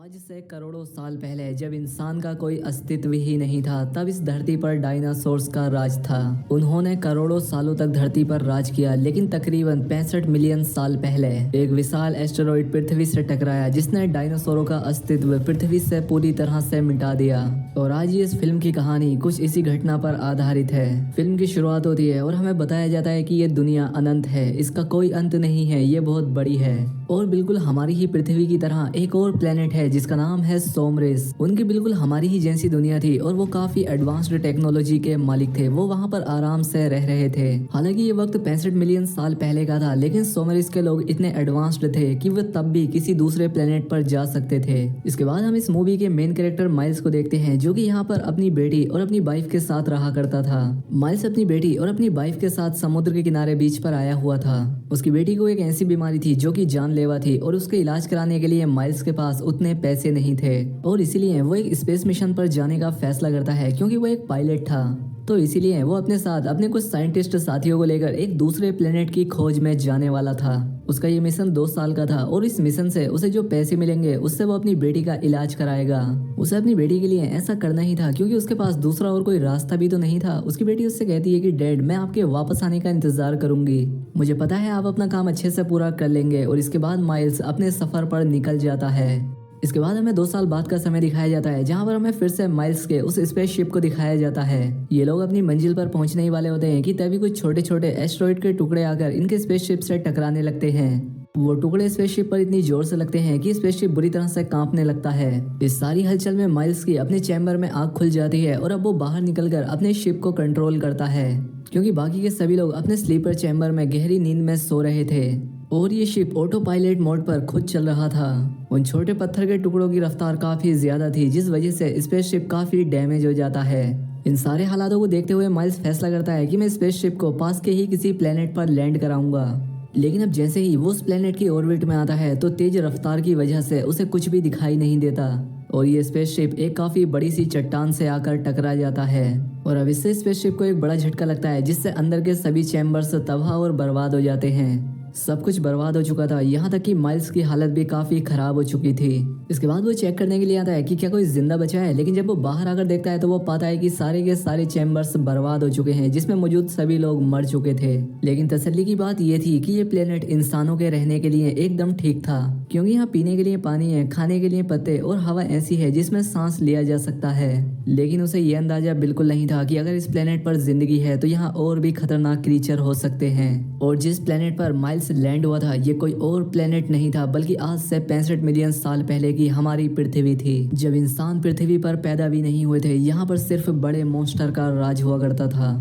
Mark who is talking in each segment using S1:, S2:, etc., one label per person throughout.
S1: आज से करोड़ों साल पहले जब इंसान का कोई अस्तित्व ही नहीं था, तब इस धरती पर डायनासोर्स का राज था। उन्होंने करोड़ों सालों तक धरती पर राज किया, लेकिन तकरीबन 65 मिलियन साल पहले एक विशाल एस्टेरॉइड पृथ्वी से टकराया, जिसने डायनासोरों का अस्तित्व पृथ्वी से पूरी तरह से मिटा दिया। और आज ये इस फिल्म की कहानी कुछ इसी घटना पर आधारित है। फिल्म की शुरुआत होती है और हमें बताया जाता है कि ये दुनिया अनंत है, इसका कोई अंत नहीं है, ये बहुत बड़ी है और बिल्कुल हमारी ही पृथ्वी की तरह एक और प्लेनेट है जिसका नाम है सोमरेस। उनकी बिल्कुल हमारी ही जैसी दुनिया थी और वो काफी एडवांस्ड टेक्नोलॉजी के मालिक थे। वो वहाँ पर आराम से रह रहे थे। हालांकि ये वक्त 65 मिलियन साल पहले का था, लेकिन सोमरेस के लोग इतने एडवांस्ड थे कि वो तब भी किसी दूसरे प्लेनेट पर जा सकते थे। इसके बाद हम इस मूवी के मेन कैरेक्टर माइल्स को देखते हैं, जो कि यहाँ पर अपनी बेटी और अपनी वाइफ के साथ रहा करता था। माइल्स अपनी बेटी और अपनी वाइफ के साथ समुद्र के किनारे बीच पर आया हुआ था। उसकी बेटी को एक ऐसी बीमारी थी जो कि जानलेवा थी और उसके इलाज कराने के लिए माइल्स के पास उतने पैसे नहीं थे और इसीलिए वो एक स्पेस मिशन पर जाने का फैसला करता है, क्योंकि वो एक पायलट था। तो इसीलिए वो अपने साथ अपने कुछ साइंटिस्ट साथियों को लेकर एक दूसरे प्लेनेट की खोज में जाने वाला था। उसका ये मिशन 2 साल का था और इस मिशन से उसे जो पैसे मिलेंगे उससे वो अपनी बेटी का इलाज कराएगा। उसे अपनी बेटी के लिए ऐसा करना ही था, क्योंकि उसके पास दूसरा और कोई रास्ता भी तो नहीं था। उसकी बेटी उससे कहती है कि डैड, मैं आपके वापस आने का इंतजार करूंगी, मुझे पता है आप अपना काम अच्छे से पूरा कर लेंगे। और इसके बाद माइल्स अपने सफर पर निकल जाता है। इसके बाद हमें 2 साल बाद का समय दिखाया जाता है, जहाँ पर हमें फिर से माइल्स के उस स्पेसशिप को दिखाया जाता है। ये लोग अपनी मंजिल पर पहुंचने ही वाले होते हैं कि तभी कुछ छोटे छोटे एस्टेरॉइड के टुकड़े आकर इनके स्पेसशिप से टकराने लगते हैं। वो टुकड़े स्पेसशिप पर इतनी जोर से लगते हैं कि स्पेसशिप बुरी तरह से कांपने लगता है। इस सारी हलचल में माइल्स की अपने चैम्बर में आंख खुल जाती है और अब वो बाहर निकलकर अपने शिप को कंट्रोल करता है, क्योंकि बाकी के सभी लोग अपने स्लीपर चैम्बर में गहरी नींद में सो रहे थे और ये शिप ऑटो पायलट मोड पर खुद चल रहा था। उन छोटे पत्थर के टुकड़ों की रफ्तार काफी ज्यादा थी, जिस वजह से स्पेसशिप काफी डैमेज हो जाता है। इन सारे हालातों को देखते हुए माइल्स फैसला करता है कि मैं स्पेसशिप को पास के ही किसी प्लेनेट पर लैंड कराऊंगा। लेकिन अब जैसे ही वो उस प्लेनेट की ऑर्बिट में आता है तो तेज रफ्तार की वजह से उसे कुछ भी दिखाई नहीं देता और ये स्पेसशिप एक काफी बड़ी सी चट्टान से आकर टकरा जाता है। और अब इससे स्पेसशिप को एक बड़ा झटका लगता है, जिससे अंदर के सभी चैम्बर्स तबाह और बर्बाद हो जाते हैं। सब कुछ बर्बाद हो चुका था, यहाँ तक कि माइल्स की हालत भी काफी खराब हो चुकी थी। इसके बाद वो चेक करने के लिए आता है कि क्या कोई जिंदा बचा है, लेकिन जब वो बाहर आकर देखता है तो वो पाता है कि सारे के सारे चैम्बर्स बर्बाद हो चुके हैं, जिसमें मौजूद सभी लोग मर चुके थे। लेकिन तसल्ली की बात ये थी कि ये प्लेनेट इंसानों के रहने के लिए एकदम ठीक था, क्योंकि यहाँ पीने के लिए पानी है, खाने के लिए पत्ते और हवा ऐसी है जिसमें सांस लिया जा सकता है। लेकिन उसे ये अंदाजा बिल्कुल नहीं था कि अगर इस प्लेनेट पर जिंदगी है तो यहाँ और भी खतरनाक क्रीचर हो सकते हैं। और जिस प्लेनेट पर माइल्स लैंड हुआ था ये कोई और प्लेनेट नहीं था, बल्कि आज से 65 मिलियन साल पहले की हमारी पृथ्वी थी, जब इंसान पृथ्वी पर पैदा भी नहीं हुए थे। यहाँ पर सिर्फ बड़े मॉन्स्टर का राज हुआ करता था।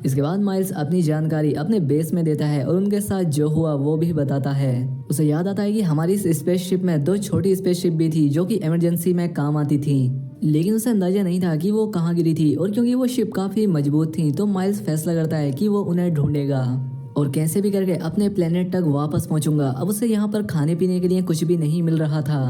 S1: इसके बाद माइल्स अपनी जानकारी अपने बेस में देता है और उनके साथ जो हुआ वो भी बताता है। उसे याद आता है कि हमारी इस स्पेसशिप में 2 छोटी स्पेसशिप भी थी जो कि इमरजेंसी में काम आती थी, लेकिन उसे अंदाजा नहीं था कि वो कहाँ गिरी थी। और क्योंकि वो शिप काफी मजबूत थी तो माइल्स फैसला करता है कि वो उन्हें ढूंढेगा और कैसे भी करके अपने प्लेनेट तक वापस पहुंचूंगा। अब उसे यहाँ पर खाने पीने के लिए कुछ भी नहीं मिल रहा था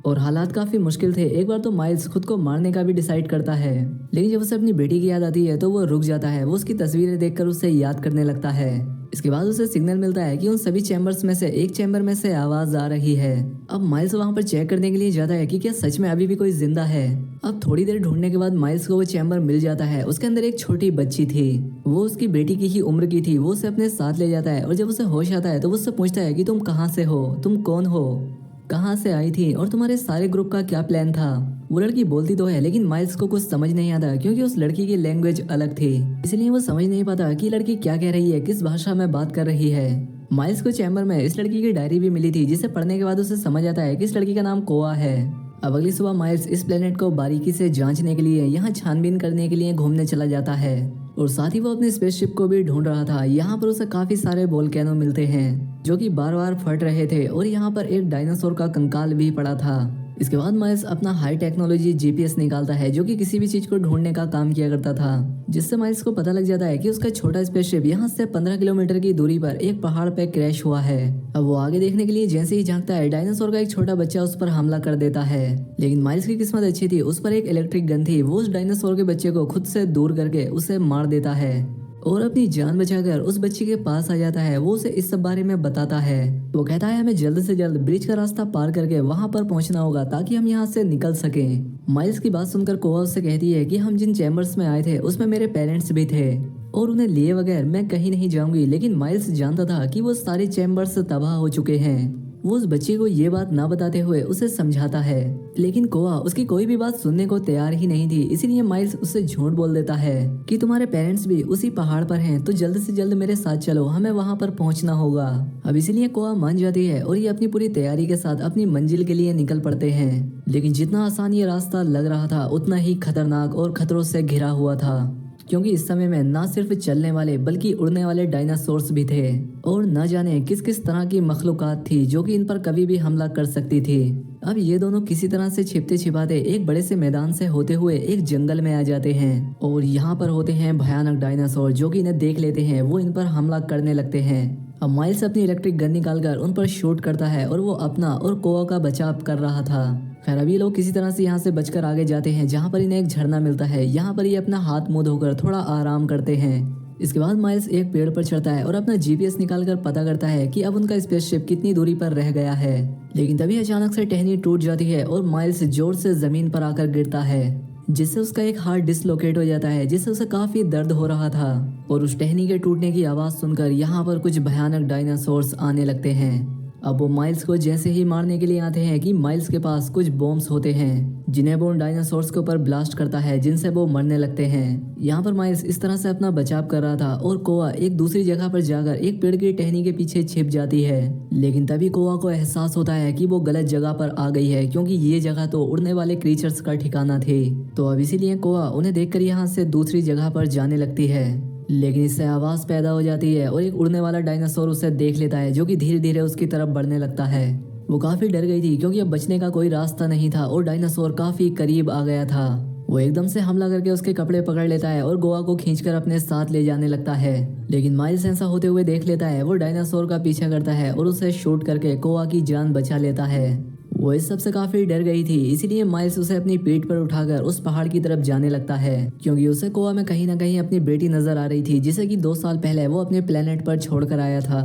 S1: और हालात काफी मुश्किल थे। एक बार तो माइल्स खुद को मारने का भी डिसाइड करता है, लेकिन जब उसे अपनी बेटी की याद आती है तो वो रुक जाता है। वो उसकी तस्वीरें देखकर उसे याद करने लगता है। इसके बाद उसे सिग्नल मिलता है कि उन सभी चैम्बर्स में से एक चैम्बर में से आवाज आ रही है। अब माइल्स वहां पर चेक करने के लिए जाता है कि क्या सच में अभी भी कोई जिंदा है। अब थोड़ी देर ढूंढने के बाद माइल्स को वो चैम्बर मिल जाता है। उसके अंदर एक छोटी बच्ची थी, वो उसकी बेटी की ही उम्र की थी। वो उसे अपने साथ ले जाता है और जब उसे होश आता है तो वो उससे पूछता है कि तुम कहाँ से हो, तुम कौन हो, कहाँ से आई थी और तुम्हारे सारे ग्रुप का क्या प्लान था। वो लड़की बोलती तो है, लेकिन माइल्स को कुछ समझ नहीं आता, क्योंकि उस लड़की की लैंग्वेज अलग थी, इसलिए वो समझ नहीं पाता कि लड़की क्या कह रही है, किस भाषा में बात कर रही है। माइल्स को चैम्बर में इस लड़की की डायरी भी मिली थी, जिसे पढ़ने के बाद उसे समझ आता है कि इस लड़की का नाम कोआ है। अब अगली सुबह माइल्स इस प्लेनेट को बारीकी से जांचने के लिए यहाँ छानबीन करने के लिए घूमने चला जाता है और साथ ही वो अपने स्पेसशिप को भी ढूंढ रहा था। यहाँ पर उसे काफी सारे वोल्केनो मिलते हैं जो कि बार बार फट रहे थे और यहाँ पर एक डायनासोर का कंकाल भी पड़ा था। इसके बाद माइल्स अपना हाई टेक्नोलॉजी जीपीएस निकालता है, जो कि किसी भी चीज को ढूंढने का काम किया करता था, जिससे माइल्स को पता लग जाता है कि उसका छोटा स्पेसशिप यहाँ से 15 किलोमीटर की दूरी पर एक पहाड़ पे क्रैश हुआ है। अब वो आगे देखने के लिए जैसे ही झांकता है, डायनासोर का एक छोटा बच्चा उस पर हमला कर देता है। लेकिन माइल्स की किस्मत अच्छी थी, उस पर एक इलेक्ट्रिक गन थी। वो उस डायनासोर के बच्चे को खुद से दूर करके उसे मार देता है और अपनी जान बचाकर उस बच्ची के पास आ जाता है। वो उसे इस सब बारे में बताता है। वो कहता है हमें जल्द से जल्द ब्रिज का रास्ता पार करके वहां पर पहुंचना होगा ताकि हम यहाँ से निकल सकें। माइल्स की बात सुनकर कोआ उससे कहती है कि हम जिन चैम्बर्स में आए थे उसमें मेरे पेरेंट्स भी थे और उन्हें लिए बगैर मैं कहीं नहीं जाऊंगी। लेकिन माइल्स जानता था कि वो सारे चैम्बर्स तबाह हो चुके हैं। वो उस बच्चे को ये बात ना बताते हुए उसे समझाता है, लेकिन कोआ उसकी कोई भी बात सुनने को तैयार ही नहीं थी। इसीलिए माइल्स उससे झूठ बोल देता है कि तुम्हारे पेरेंट्स भी उसी पहाड़ पर हैं, तो जल्द से जल्द मेरे साथ चलो, हमें वहां पर पहुंचना होगा। अब इसीलिए कोआ मान जाती है और ये अपनी पूरी तैयारी के साथ अपनी मंजिल के लिए निकल पड़ते हैं। लेकिन जितना आसान ये रास्ता लग रहा था उतना ही खतरनाक और खतरों से घिरा हुआ था, क्योंकि इस समय में ना सिर्फ चलने वाले बल्कि उड़ने वाले डायनासोर्स भी थे और न जाने किस किस तरह की मखलूकात थी जो कि इन पर कभी भी हमला कर सकती थी। अब ये दोनों किसी तरह से छिपते छिपाते एक बड़े से मैदान से होते हुए एक जंगल में आ जाते हैं और यहाँ पर होते हैं भयानक डायनासोर जो कि इन्हें देख लेते हैं। वो इन पर हमला करने लगते हैं। अब माइल्स अपनी इलेक्ट्रिक गन निकालकर उन पर शूट करता है और वो अपना और कोआ का बचाव कर रहा था। खैर अभी लोग किसी तरह से यहाँ से बचकर आगे जाते हैं, जहाँ पर इन्हें एक झरना मिलता है। यहाँ पर ये अपना हाथ मुंह धोकर थोड़ा आराम करते हैं। इसके बाद माइल्स एक पेड़ पर चढ़ता है और अपना जीपीएस निकालकर पता करता है कि अब उनका स्पेसशिप कितनी दूरी पर रह गया है। लेकिन तभी अचानक से टहनी टूट जाती है और माइल्स जोर से जमीन पर आकर गिरता है, जिससे उसका एक हार्ट डिसलोकेट हो जाता है, जिससे उसे काफी दर्द हो रहा था। और उस टहनी के टूटने की आवाज सुनकर यहाँ पर कुछ भयानक डायनासोर्स आने लगते हैं। अब वो माइल्स को जैसे ही मारने के लिए आते हैं कि माइल्स के पास कुछ बॉम्ब्स होते हैं जिन्हें वो उन डायनासोर्स के ऊपर ब्लास्ट करता है, जिनसे वो मरने लगते हैं। यहाँ पर माइल्स इस तरह से अपना बचाव कर रहा था और कोआ एक दूसरी जगह पर जाकर एक पेड़ की टहनी के पीछे छिप जाती है। लेकिन तभी कोआ को एहसास होता है कि वो गलत जगह पर आ गई है, क्योंकि ये जगह तो उड़ने वाले क्रीचर्स का ठिकाना थी। तो अब इसीलिए कोआ उन्हें देखकर यहाँ से दूसरी जगह पर जाने लगती है। लेकिन इससे आवाज पैदा हो जाती है और एक उड़ने वाला डायनासोर उसे देख लेता है, जो कि धीरे धीरे उसकी तरफ बढ़ने लगता है। वो काफी डर गई थी क्योंकि अब बचने का कोई रास्ता नहीं था और डायनासोर काफी करीब आ गया था। वो एकदम से हमला करके उसके कपड़े पकड़ लेता है और गोवा को खींचकर अपने साथ ले जाने लगता है। लेकिन माइल्स ऐसा होते हुए देख लेता है। वो डायनासोर का पीछा करता है और उसे शूट करके कोआ की जान बचा लेता है। वो इस सबसे काफी डर गई थी, इसीलिए माइल्स उसे अपनी पीठ पर उठाकर उस पहाड़ की तरफ जाने लगता है, क्योंकि उसे कोआ में कहीं ना कहीं अपनी बेटी नजर आ रही थी, जिसे कि 2 साल पहले वो अपने प्लेनेट पर छोड़कर आया था।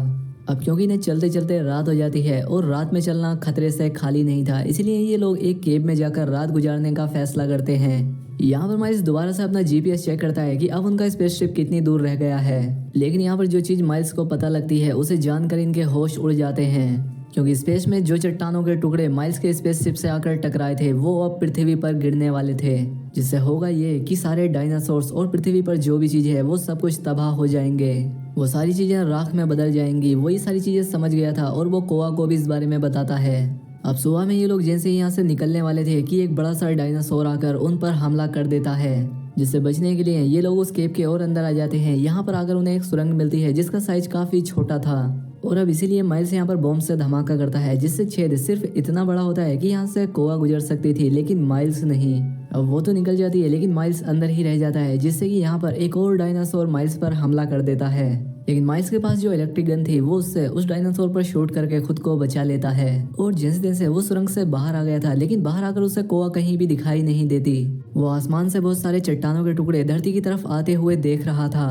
S1: अब क्योंकि इन्हें चलते चलते रात हो जाती है और रात में चलना खतरे से खाली नहीं था, इसलिए ये लोग एक केव में जाकर रात गुजारने का फैसला करते हैं। यहाँ पर माइल्स दोबारा से अपना जीपीएस चेक करता है कि अब उनका स्पेसशिप कितनी दूर रह गया है। लेकिन यहाँ पर जो चीज माइल्स को पता लगती है उसे जानकर इनके होश उड़ जाते हैं, क्योंकि स्पेस में जो चट्टानों के टुकड़े माइल्स के स्पेसशिप से आकर टकराए थे वो अब पृथ्वी पर गिरने वाले थे, जिससे होगा ये कि सारे डायनासोर्स और पृथ्वी पर जो भी चीज है वो सब कुछ तबाह हो जाएंगे। वो सारी चीजें राख में बदल जाएंगी। वही सारी चीजें समझ गया था और वो कोआ को भी इस बारे में बताता है। अब सुबह में ये लोग जैसे ही यहाँ से निकलने वाले थे कि एक बड़ा सा डायनासोर आकर उन पर हमला कर देता है, जिससे बचने के लिए ये लोग उस केव के और अंदर आ जाते हैं। यहाँ पर आकर उन्हें एक सुरंग मिलती है जिसका साइज काफी छोटा था और अब इसीलिए माइल्स यहाँ पर बॉम्ब से धमाका करता है, जिससे छेद सिर्फ इतना बड़ा होता है कि यहाँ से कोआ गुजर सकती थी, लेकिन माइल्स नहीं। अब वो तो निकल जाती है लेकिन माइल्स अंदर ही रह जाता है, जिससे कि यहाँ पर एक और डायनासोर माइल्स पर हमला कर देता है। लेकिन माइल्स के पास जो इलेक्ट्रिक गन थी वो उससे उस डायनासोर पर शूट करके खुद को बचा लेता है और जैसे तैसे वो सुरंग से बाहर आ गया था। लेकिन बाहर आकर उसे कोआ कहीं भी दिखाई नहीं देती। वो आसमान से बहुत सारे चट्टानों के टुकड़े धरती की तरफ आते हुए देख रहा था,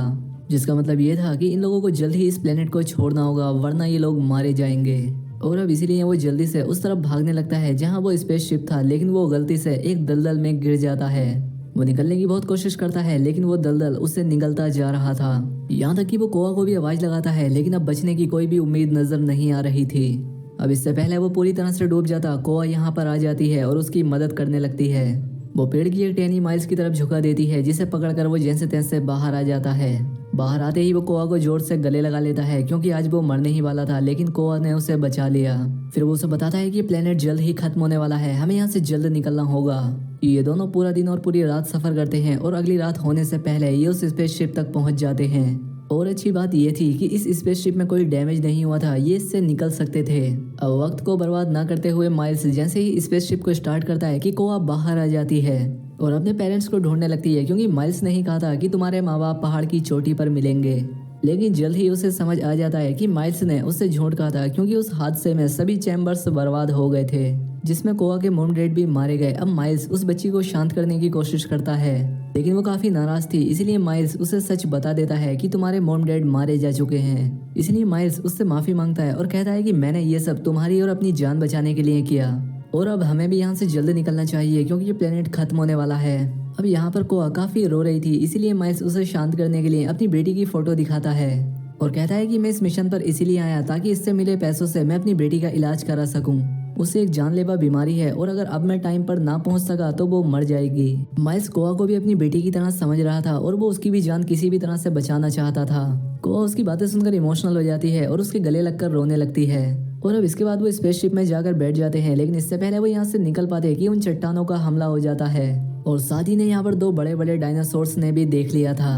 S1: जिसका मतलब ये था कि इन लोगों को जल्द ही इस प्लेनेट को छोड़ना होगा, वरना ये लोग मारे जाएंगे। और अब इसीलिए वो जल्दी से उस तरफ भागने लगता है जहाँ वो स्पेसशिप था, लेकिन वो गलती से एक दलदल में गिर जाता है। वो निकलने की बहुत कोशिश करता है लेकिन वो दलदल उससे निकलता जा रहा था। यहाँ तक कि वो कोआ को भी आवाज लगाता है, लेकिन अब बचने की कोई भी उम्मीद नजर नहीं आ रही थी। अब इससे पहले वो पूरी तरह से डूब जाता, कोआ यहाँ पर आ जाती है और उसकी मदद करने लगती है। वो पेड़ की एक टहनी माइल्स की तरफ झुका देती है, जिसे पकड़कर वो जैसे तैसे बाहर आ जाता है। बाहर आते ही वो कोआ को जोर से गले लगा लेता है, क्योंकि आज वो मरने ही वाला था, लेकिन कोआ ने उसे बचा लिया। फिर वो उसे बताता है कि प्लेनेट जल्द ही खत्म होने वाला है, हमें यहाँ से जल्द निकलना होगा। ये दोनों पूरा दिन और पूरी रात सफर करते हैं और अगली रात होने से पहले ये उस स्पेसशिप तक पहुंच जाते हैं। और अच्छी बात ये थी कि इस स्पेसशिप में कोई डैमेज नहीं हुआ था, ये इससे निकल सकते थे। अब वक्त को बर्बाद ना करते हुए माइल्स जैसे ही स्पेसशिप को स्टार्ट करता है कि कोआ बाहर आ जाती है और अपने पेरेंट्स को ढूंढने लगती है, क्योंकि माइल्स ने ही कहा था कि तुम्हारे माँ बाप पहाड़ की चोटी पर मिलेंगे। लेकिन जल्द ही उसे समझ आ जाता है कि माइल्स ने उससे झूठ कहा था, क्योंकि उस हादसे में सभी चैम्बर्स बर्बाद हो गए थे। जिसमें कोआ के मॉम डैड भी मारे गए। अब माइल्स उस बच्ची को शांत करने की कोशिश करता है, लेकिन वो काफी नाराज थी, इसलिए माइल्स उसे सच बता देता है कि तुम्हारे मॉम डैड मारे जा चुके हैं। इसलिए माइल्स उससे माफी मांगता है और कहता है कि मैंने ये सब तुम्हारी और अपनी जान बचाने के लिए किया और अब हमें भी यहाँ से जल्द निकलना चाहिए क्योंकि ये प्लेनेट खत्म होने वाला है। अब यहाँ पर कोआ काफी रो रही थी, इसीलिए माइल्स उसे शांत करने के लिए अपनी बेटी की फोटो दिखाता है और कहता है कि मैं इस मिशन पर इसीलिए आया ताकि इससे मिले पैसों से मैं अपनी बेटी का इलाज करा सकूं। उसे एक जानलेवा बीमारी है और अगर अब मैं टाइम पर ना पहुंच सका तो वो मर जाएगी। माइल्स कोआ को भी अपनी बेटी की तरह समझ रहा था और वो उसकी भी जान किसी भी तरह से बचाना चाहता था। कोआ उसकी बातें सुनकर इमोशनल हो जाती है और उसके गले लगकर रोने लगती है और अब इसके बाद वो स्पेसशिप में जाकर बैठ जाते हैं, लेकिन इससे पहले वो यहाँ से निकल पाते हैं कि उन चट्टानों का हमला हो जाता है और साथ ही ने यहाँ पर 2 बड़े बड़े डायनासोर्स ने भी देख लिया था,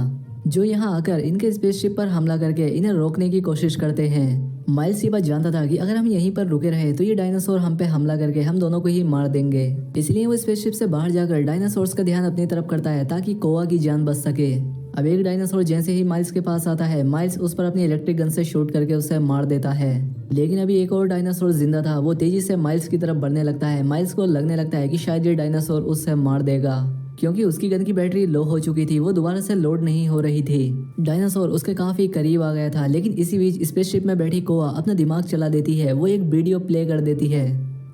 S1: जो यहाँ आकर इनके स्पेसशिप पर हमला करके इन्हें रोकने की कोशिश करते हैं। माइल्स ये बात जानता था कि अगर हम यहीं पर रुके रहे तो ये डायनासोर हम पे हमला करके हम दोनों को ही मार देंगे, इसलिए वो स्पेसशिप से बाहर जाकर डायनासोर्स का ध्यान अपनी तरफ करता है ताकि कोआ की जान बच सके। अब एक डायनासोर जैसे ही माइल्स के पास आता है, माइल्स उस पर अपनी इलेक्ट्रिक गन से शूट करके उसे मार देता है, लेकिन अभी एक और डायनासोर जिंदा था। वो तेजी से माइल्स की तरफ बढ़ने लगता है। माइल्स को लगने लगता है कि शायद ये डायनासोर उससे मार देगा क्योंकि उसकी गन की बैटरी लो हो चुकी थी, वो दोबारा से लोड नहीं हो रही थी। डायनासोर उसके काफी करीब आ गया था, लेकिन इसी बीच स्पेसशिप में बैठी कोआ अपना दिमाग चला देती है। वो एक वीडियो प्ले कर देती है।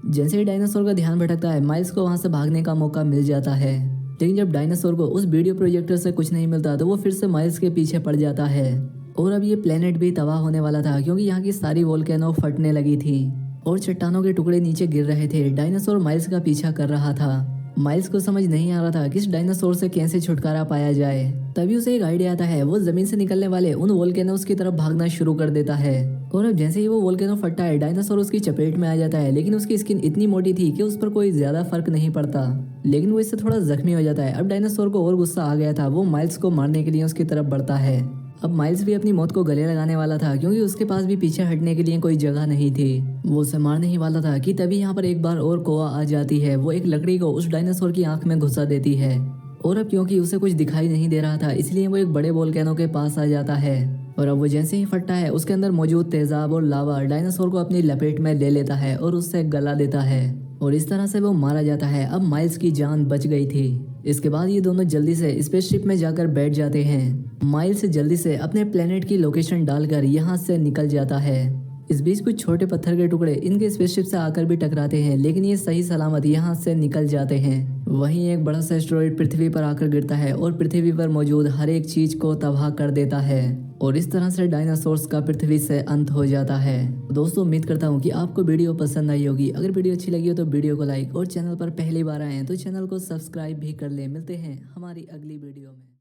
S1: जैसे ही डायनासोर का ध्यान भटकता है, माइल्स को वहां से भागने का मौका मिल जाता है, लेकिन जब डायनासोर को उस वीडियो प्रोजेक्टर से कुछ नहीं मिलता तो वो फिर से माइल्स के पीछे पड़ जाता है और अब ये प्लेनेट भी तबाह होने वाला था क्योंकि यहाँ की सारी वोल्केनो फटने लगी थी और चट्टानों के टुकड़े नीचे गिर रहे थे। डायनासोर माइल्स का पीछा कर रहा था। माइल्स को समझ नहीं आ रहा था कि इस डायनासोर से कैसे छुटकारा पाया जाए। तभी उसे एक आइडिया आता है। वो जमीन से निकलने वाले उन वोल्केनोस की तरफ भागना शुरू कर देता है और अब जैसे ही वो वोल्केनो फटता है, डायनासोर उसकी चपेट में आ जाता है, लेकिन उसकी स्किन इतनी मोटी थी कि उस पर कोई ज्यादा फर्क नहीं पड़ता, लेकिन वो इससे थोड़ा जख्मी हो जाता है। अब डायनासोर को और गुस्सा आ गया था। वो माइल्स को मारने के लिए उसकी तरफ बढ़ता है। अब माइल्स भी अपनी मौत को गले लगाने वाला था क्योंकि उसके पास भी पीछे हटने के लिए कोई जगह नहीं थी। वो उसे मारने ही वाला था कि तभी यहाँ पर एक बार और कोआ आ जाती है। वो एक लकड़ी को उस डायनासोर की आंख में घुसा देती है और अब क्योंकि उसे कुछ दिखाई नहीं दे रहा था, इसलिए वो एक बड़े वोल्केनो के पास आ जाता है और अब वो जैसे ही फटता है, उसके अंदर मौजूद तेजाब और लावा डायनासोर को अपनी लपेट में ले लेता है और उससे गला देता है और इस तरह से वो मारा जाता है। अब माइल्स की जान बच गई थी। इसके बाद ये दोनों जल्दी से स्पेसशिप में जाकर बैठ जाते हैं। माइल्स जल्दी से अपने प्लेनेट की लोकेशन डालकर यहाँ से निकल जाता है। इस बीच कुछ छोटे पत्थर के टुकड़े इनके स्पेसशिप से आकर भी टकराते हैं, लेकिन ये सही सलामत यहाँ से निकल जाते हैं। वहीं एक बड़ा सा एस्टेरॉइड पृथ्वी पर आकर गिरता है और पृथ्वी पर मौजूद हर एक चीज को तबाह कर देता है और इस तरह से डायनासोर्स का पृथ्वी से अंत हो जाता है। दोस्तों, उम्मीद करता हूँ कि आपको वीडियो पसंद आई होगी। अगर वीडियो अच्छी लगी हो तो वीडियो को लाइक और चैनल पर पहली बार आए हैं तो चैनल को सब्सक्राइब भी कर ले। मिलते हैं हमारी अगली वीडियो में।